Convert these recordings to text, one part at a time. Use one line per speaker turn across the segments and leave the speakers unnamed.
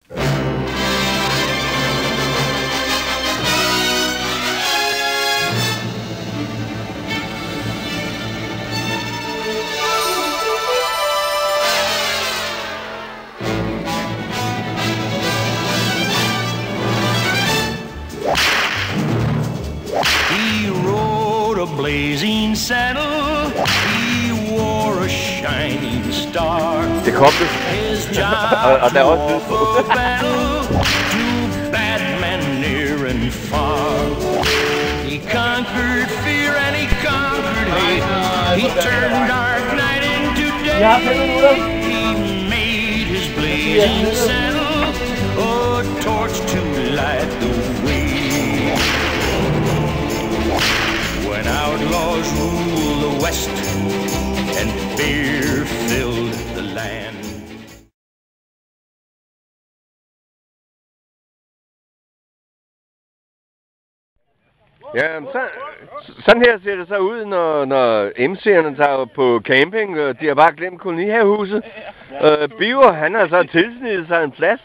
He rode a blazing saddle. He wore a shining star. His job to offer battle to bad men near and far. He conquered fear and he conquered hate. He turned dark night into day. He made his blazing saddle a torch to light the way. When outlaws ruled the West and fear filled the land.
Ja, sådan her ser det så ud, når MC'erne tager på camping. De har bare glemt kolonihavehuset. Biver, han har så tilsnittet sig en plads.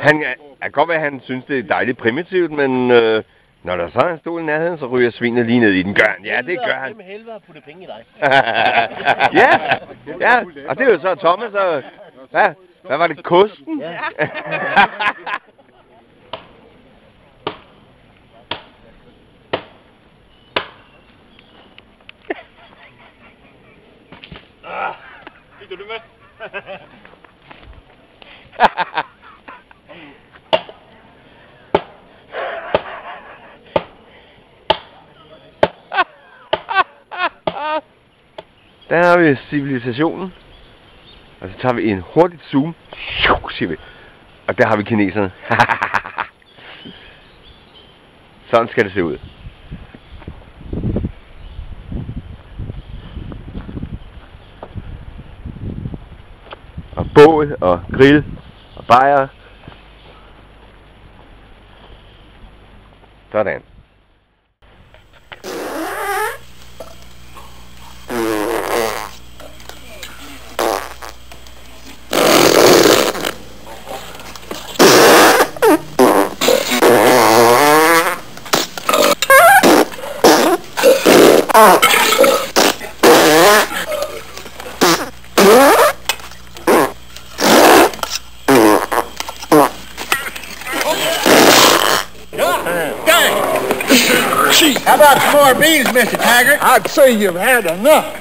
Han kan godt være, at han synes, det er dejligt primitivt, men når der så er en stol i nærheden, så ryger svinet lige ned i den. Gør han? Ja, det gør han.
Helvede at putte penge i dig.
Ja, og det er jo så Thomas og... Hvad var det? Kosten? Ja.
Fik du det med?
Der har vi civilisationen. Og så tager vi en hurtigt zoom. Siger vi. Og der har vi kineserne. Sådan skal det se ud. Og bål og grill og bajer. Sådan.
How about some more beans, Mr. Taggart?
I'd say you've had enough.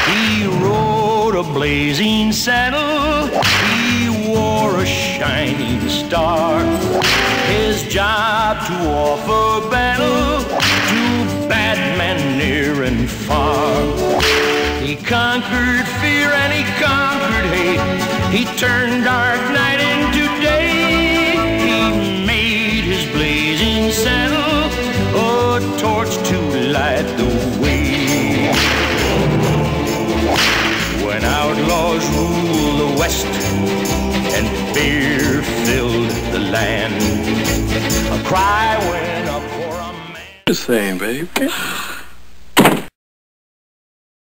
He rode a blazing saddle. He wore a shining star. His job to offer battle to bad men near and far. He conquered fear and he conquered hate. He turned dark night into day. He made his blazing saddle a torch to light the way. When outlaws ruled the West and fear filled the land, a cry went up for a man.
The same, baby.